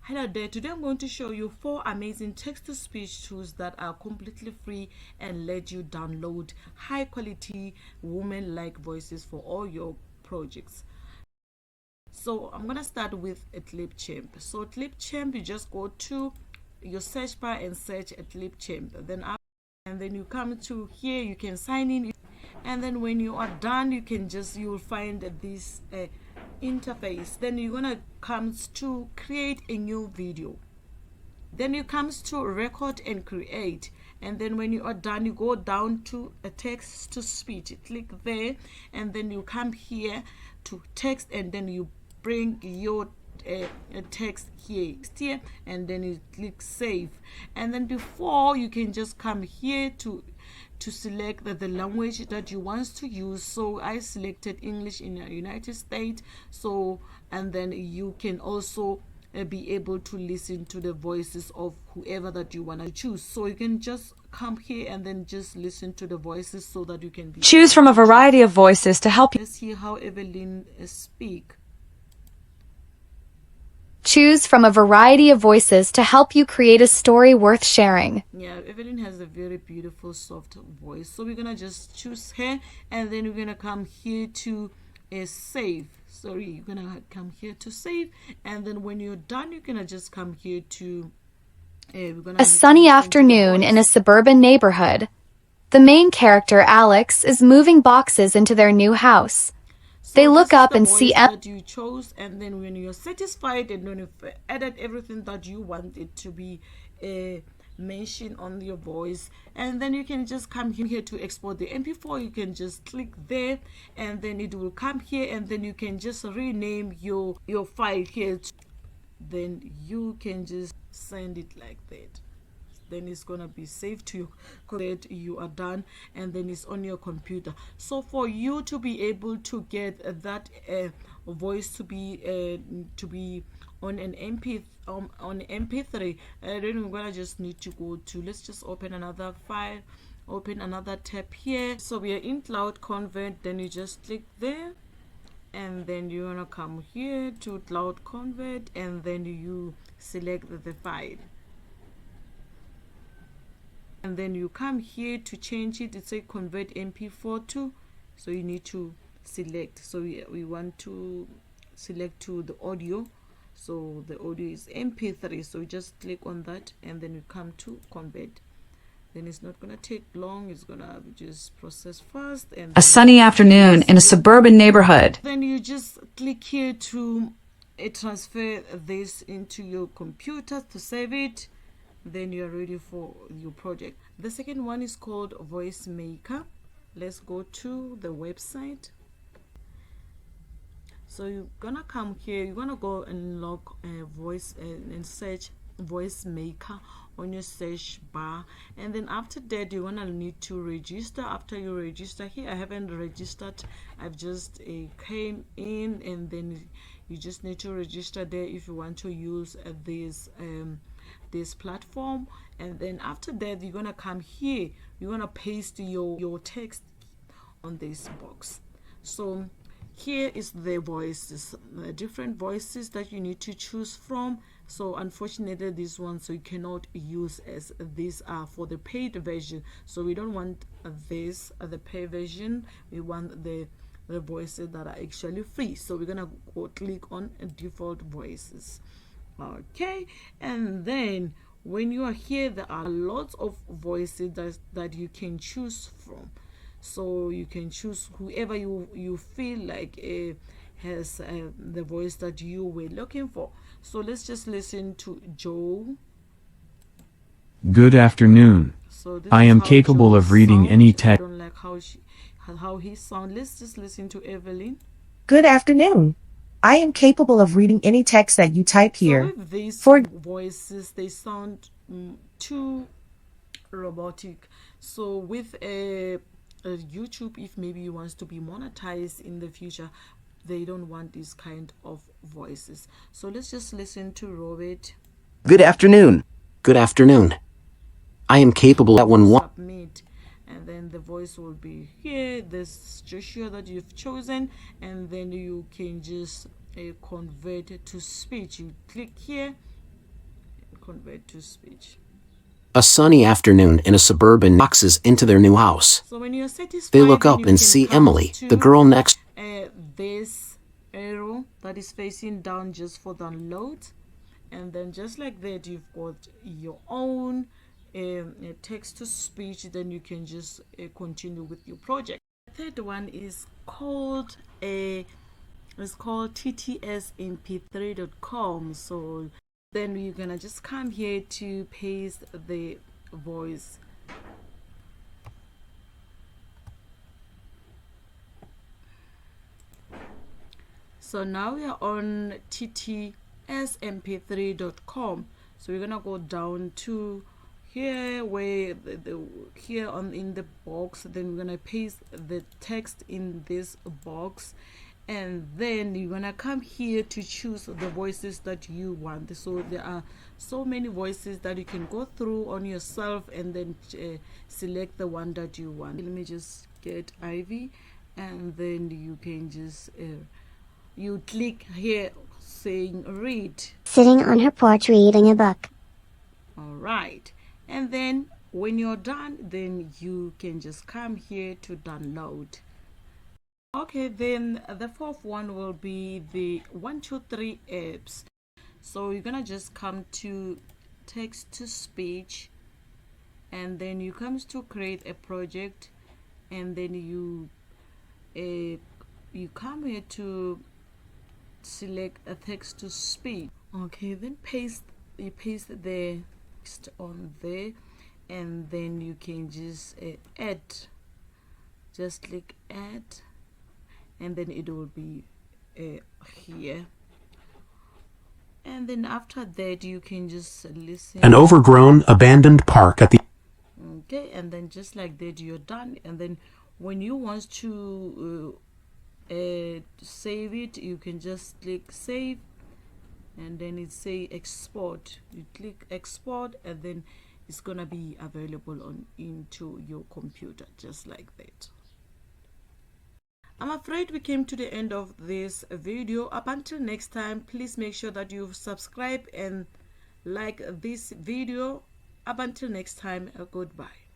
Hello there, today I'm going to show you 4 amazing text-to-speech tools that are completely free and let you download high quality woman-like voices for all your projects. So I'm gonna start with a Clipchamp. So Clipchamp, you just go to your search bar and search at Lipchimp, then you come to here, you can sign in, and then when you are done you will find this interface. Then you're gonna come to create a new video, then you comes to record and create, and then when you are done you go down to a text to speech, click there, and then you come here to text, and then you bring your text here, and then you click save. And then before, you can just come here to select the language that you want to use. So I selected English in the United States. So, and then you can also be able to listen to the voices of whoever that you want to choose. So you can just come here and then just listen to the voices so that you can choose from a variety of voices to help you. Let's hear how Evelyn speak. Choose from a variety of voices to help you create a story worth sharing. Yeah, Evelyn has a very beautiful soft voice, so we're gonna just choose her, and then we're gonna come here to save. You're gonna come here to save, and then when you're done, you're gonna just come here to a sunny afternoon in a suburban neighborhood. The main character, Alex, is moving boxes into their new house. They look up and see that you chose, and then when you're satisfied and when you've added everything that you want it to be mentioned on your voice, and then you can just come here to export the MP4. You can just click there, and then it will come here, and then you can just rename your file here. Then you can just send it like that. Then it's gonna be saved to you, that you are done, and then it's on your computer. So for you to be able to get that voice to be on an MP3, then we're gonna just need to go to, let's just open another file, open another tab here. So we are in Cloud Convert. Then you just click there, and then you're gonna come here to Cloud Convert, and then you select the file, and then you come here to change it. It's a convert MP4 to, so you need to select. So we want to select to the audio, so the audio is MP3, so you just click on that, and then you come to convert. Then it's not gonna take long, it's gonna just process fast. And a sunny afternoon in a suburban neighborhood. Then you just click here to transfer this into your computer to save it. Then you're ready for your project. The second one is called Voice Maker. Let's go to the website. So you're gonna come here, you're gonna go and log voice and search Voice Maker on your search bar, and then after that you're gonna need to register. After you register here, I haven't registered, I've just came in, and then you just need to register there if you want to use this platform. And then after that, you're gonna come here, you're gonna paste your text on this box. So here is the voices, the different voices that you need to choose from. So unfortunately, this one, so you cannot use, as these are for the paid version. So we don't want this the paid version, we want the voices that are actually free. So we're gonna go click on default voices. Okay, and then when you are here, there are lots of voices that you can choose from. So you can choose whoever you feel like has the voice that you were looking for. So let's just listen to Joe. Good afternoon. So I am capable of reading any text. I don't like how he sounds. Let's just listen to Evelyn. Good afternoon. I am capable of reading any text that you type here. So with these voices, they sound too robotic. So with YouTube, if maybe you want to be monetized in the future, they don't want this kind of voices. So let's just listen to Robert. Good afternoon. Good afternoon. I am capable at one. Submit, and then the voice will be here, this gesture that you've chosen, and then you can just convert it to speech. You click here, convert to speech. A sunny afternoon in a suburban boxes into their new house. So when you're satisfied, They look then up you and can see come Emily, to, the girl next. This arrow that is facing down just for download, and then just like that you've got your own text to speech. Then you can just continue with your project. The third one is called ttsmp3.com. so then you're gonna just come here to paste the voice. So now we are on ttsmp3.com. so we're gonna go down to here where here on in the box. Then we're gonna paste the text in this box, and then you're gonna come here to choose the voices that you want. So there are so many voices that you can go through on yourself, and then select the one that you want. Let me just get Ivy, and then you can just you click here saying read. Sitting on her porch reading a book. All right, and then when you're done, then you can just come here to download. Okay, then the fourth one will be the 123 apps. So you're gonna just come to text to speech, and then you come to create a project, and then you come here to select a text to speech. Okay, then you paste the text on there, and then you can just add. Just click add, and then it will be here. And then after that you can just listen. An overgrown, abandoned park at the... Okay, and then just like that you're done. And then when you want to save it, you can just click save, and then it say export. You click export, and then it's gonna be available on into your computer just like that. I'm afraid we came to the end of this video. Up until next time, please make sure that you subscribe and like this video. Up until next time, goodbye.